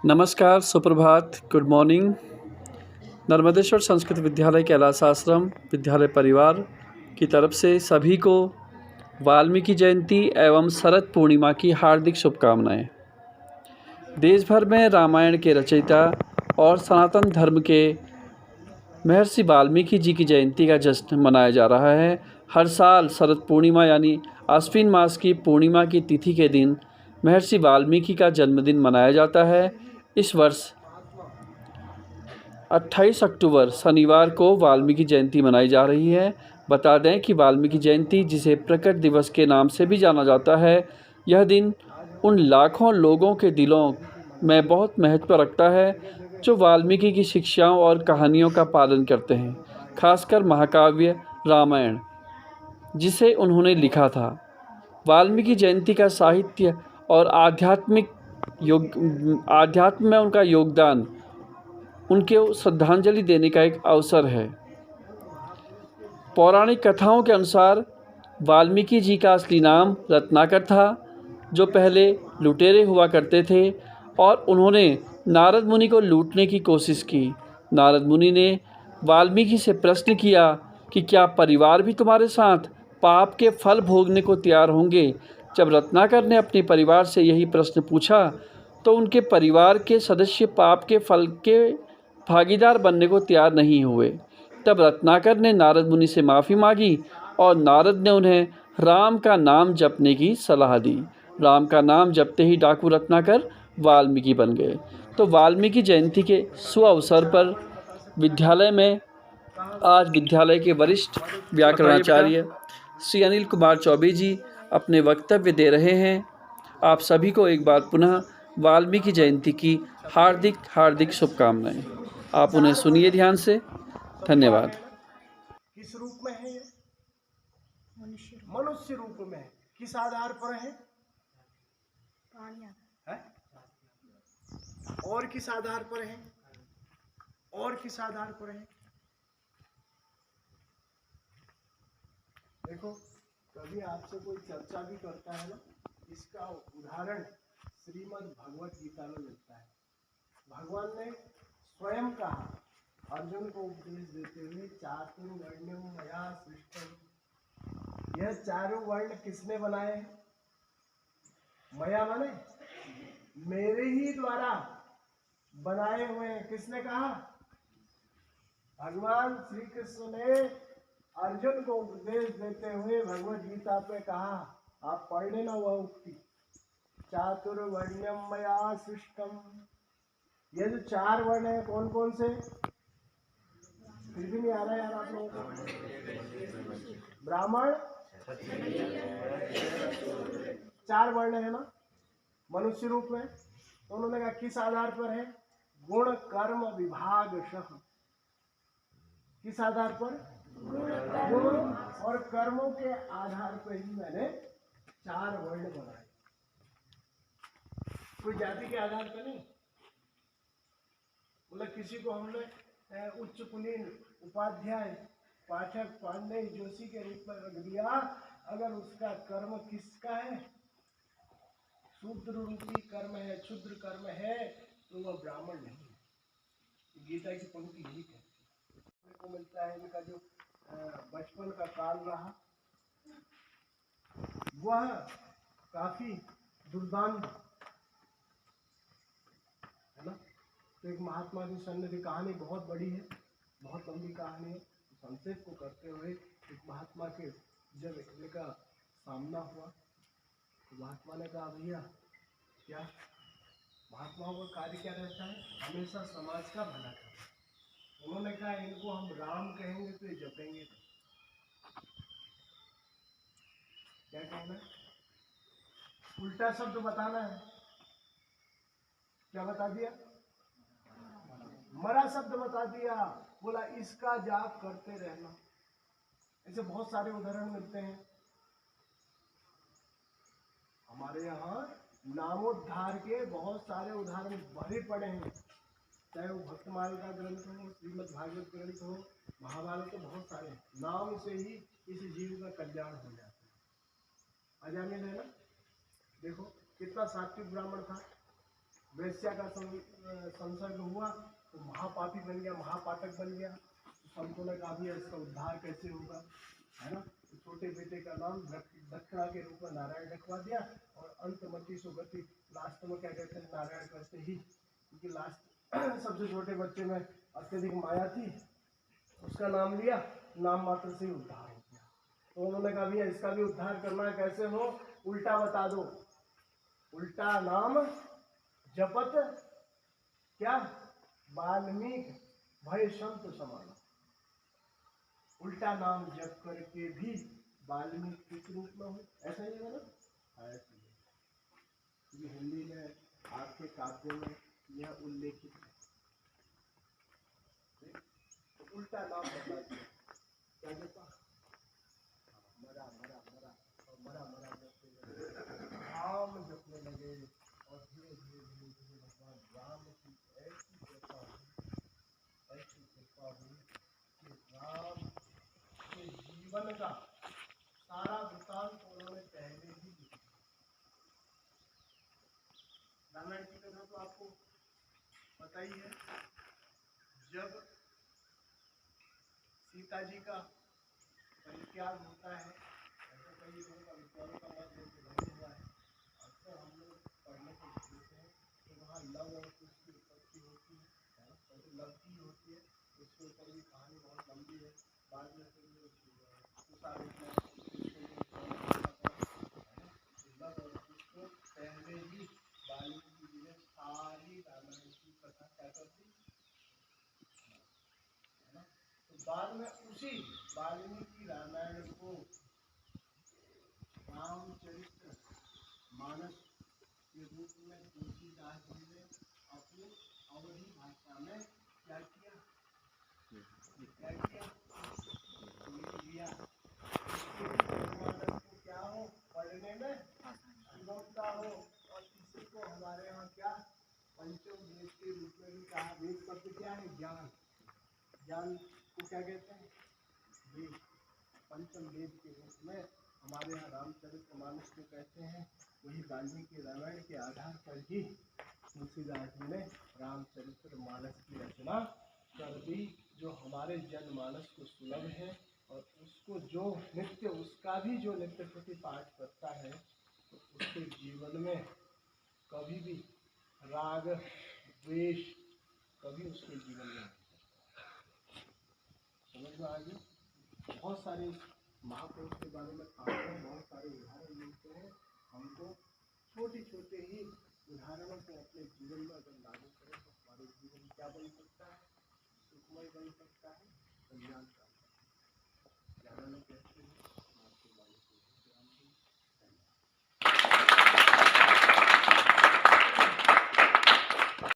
नमस्कार, सुप्रभात, good morning. Narmadeshwar Sanskrit विद्यालय कैलाश आश्रम विद्यालय परिवार की तरफ से सभी को वाल्मीकि जयंती एवं शरद पूर्णिमा की हार्दिक शुभकामनाएं। देश भर में रामायण के रचयिता और सनातन धर्म के महर्षि वाल्मीकि जी की जयंती का जश्न मनाया जा रहा है। हर साल शरद पूर्णिमा यानी आश्विन मास की पूर्णिमा की तिथि के दिन महर्षि वाल्मीकि का जन्मदिन मनाया जाता है। इस वर्ष 28 अक्टूबर शनिवार को वाल्मीकि जयंती मनाई जा रही है। बता दें कि वाल्मीकि जयंती, जिसे प्रकट दिवस के नाम से भी जाना जाता है, यह दिन उन लाखों लोगों के दिलों में बहुत महत्व रखता है जो वाल्मीकि की शिक्षाओं और कहानियों का पालन करते हैं, खासकर महाकाव्य रामायण, जिसे उन्होंने लिखा था। वाल्मीकि जयंती का साहित्य और आध्यात्म में उनका योगदान उनके श्रद्धांजलि देने का एक अवसर है। पौराणिक कथाओं के अनुसार वाल्मीकि जी का असली नाम रत्नाकर था, जो पहले लुटेरे हुआ करते थे और उन्होंने नारद मुनि को लूटने की कोशिश की। नारद मुनि ने वाल्मीकि से प्रश्न किया कि क्या परिवार भी तुम्हारे साथ पाप के फल भोगने को तैयार होंगे। जब रत्नाकर ने अपने परिवार से यही प्रश्न पूछा तो उनके परिवार के सदस्य पाप के फल के भागीदार बनने को तैयार नहीं हुए। तब रत्नाकर ने नारद मुनि से माफ़ी मांगी और नारद ने उन्हें राम का नाम जपने की सलाह दी। राम का नाम जपते ही डाकू रत्नाकर वाल्मीकि बन गए। तो वाल्मीकि जयंती के शुभ अवसर पर विद्यालय में आज विद्यालय के वरिष्ठ व्याकरणाचार्य श्री अनिल कुमार चौबे जी अपने वक्तव्य दे रहे हैं। आप सभी को एक बार पुनः वाल्मीकि जयंती की हार्दिक हार्दिक शुभकामनाएं। आप उन्हें सुनिए ध्यान से। धन्यवाद। किस रूप में है ये? मनुष्य रूप में है। किस आधार पर है? और किस आधार पर है? और किस आधार पर है? देखो, कभी आपसे कोई चर्चा भी करता है ना, इसका उदाहरण श्रीमद् भगवत गीता में मिलता है। भगवान ने स्वयं कहा, अर्जुन को उपदेश देते हुए, चातुर्वर्ण्यम मया सृष्टम। यह चारों वर्ण किसने बनाए? मया माने मेरे ही द्वारा बनाए हुए हैं। किसने कहा? भगवान श्री कृष्ण ने अर्जुन को उपदेश देते हुए भगवत गीता पे कहा, आप पढ़ लेना वह उक्ति, चातुर्वर्ण्यम मया सृष्टम। ये जो चार वर्ण है कौन कौन से? फिर भी नहीं आ रहा यार आप लोगों को। ब्राह्मण, चार वर्ण है ना मनुष्य रूप में। तो उन्होंने कहा किस आधार पर है? गुण कर्म विभागशः। किस आधार पर? गुण और कर्मों के आधार पर ही मैंने चार वर्ण बनाए, कोई जाति के आधार पर नहीं। मतलब किसी को हमने उच्च कुलीन उपाध्याय पाठक पांडे जोशी के रूप में रख दिया, अगर उसका कर्म किसका है? शूद्र रूपी कर्म है, क्षुद्र कर्म है, तो वह ब्राह्मण नहीं। गीता की पंक्ति यही कहती को मिलता है। इनका जो बचपन का काल रहा वह काफी दुर्दांत है ना। तो एक महात्मा की सन्निधि कहानी बहुत बड़ी है, बहुत लंबी कहानी है। संक्षेप को करते हुए, एक महात्मा के जब इनका सामना हुआ तो महात्मा ने कहा, भैया क्या महात्माओं का कार्य क्या रहता है? हमेशा समाज का भला करना। उन्होंने कहा, इनको हम राम कहेंगे तो ये जपेंगे। क्या कहना है? उल्टा शब्द बताना है। क्या बता दिया? मरा शब्द बता दिया। बोला इसका जाप करते रहना। ऐसे बहुत सारे उदाहरण मिलते हैं हमारे यहाँ। नामोद्धार के बहुत सारे उदाहरण भरे पड़े हैं, चाहे वो भक्तमाल का ग्रंथ हो, श्रीमद् भागवत ग्रंथ हो, महाभारत, तो बहुत सारे नाम से ही इस जीव का कल्याण हो जाता है। अजामिल है ना, देखो कितना सात्विक ब्राह्मण था, वेश्या का संसर्ग हुआ तो महापापी बन गया, महापातक बन गया। तो संतों ने कहा भी इसका उद्धार कैसे होगा, है ना। तो छोटे बेटे का नाम दक्षिणा के रूप में नारायण रखवा दिया, और अंतमति सुगति, लास्ट में क्या कहते हैं, नारायण करते ही, क्योंकि लास्ट सबसे छोटे बच्चे में अत्यधिक माया थी, उसका नाम लिया, नाम मात्र से ही उद्धार हो गया। तो उन्होंने कहा भैया इसका भी उद्धार करना है, कैसे हो, उल्टा बता दो। उल्टा नाम जपत क्या, वाल्मीकि भय संत समाना। उल्टा नाम जप करके भी वाल्मीकि किस रूप में हो, ऐसा ही है ना। ऐसे ही हिंदी में आपके काव्य में यह उल्लेखित है। तो उल्टा नाम बता दिया, क्या कहता, मरा मरा मरा, और मरा मरा जपते राम जपने लगे, और धीरे धीरे धीरे धीरे भगवान राम की ऐसी कृपा हुई, ऐसी कृपा हुई कि राम के जीवन का सारा वृतांत उन्होंने पहले ही लिखा। रामायण की कथा तो आपको पता ही है। जब सीता जी का परित्याग होता है, ऐसा कई लोगों का विचारों का मत नहीं हुआ है, अक्सर हम लोग पढ़ने को देखते हैं तो वहाँ लव और कुश की उत्पत्ति होती है ना, तो लव की होती है, उसके ऊपर भी कहानी बहुत लंबी है। बाद में फिर लव और कुश को पहले ही वाल्मीकि जी ने सारी रामायण की कथा क्या कर दी, है ना। तो बाद में उसी वाल्मीकि रामायण को रामचरित्र मानस के रूप में तुलसीदास जी ने अपनी अवधी भाषा में क्या किया, क्या किया, लिख लिया। को क्या हो, पढ़ने में सुगमता हो, और इसी को हमारे यहाँ क्या पंचम वेद के रूप में भी कहा। वेद शब्द क्या है, ज्ञान, ज्ञान को क्या कहते हैं, वेद। पंचम वेद के रूप में हमारे यहाँ रामचरितमानस को कहते हैं। वही वाल्मीकि रामायण के आधार पर ही तुलसीदास जी ने रामचरितमानस की रचना कर दी, जो हमारे जनमानस को सुलभ है, और उसको जो नित्य, उसका भी जो नित्य प्रति पाठ करता है, तो उसके जीवन में कभी भी राग द्वेष कभी उसके जीवन में नहीं। समझ में आ गया। बहुत सारे महापुरुष के बारे में पढ़ते हैं, बहुत सारे उदाहरण मिलते हैं हमको। छोटे छोटे ही उदाहरणों को अपने जीवन में अगर लागू करें तो हमारे जीवन क्या बन सकता है, सुखमय बन सकता है, कल्याण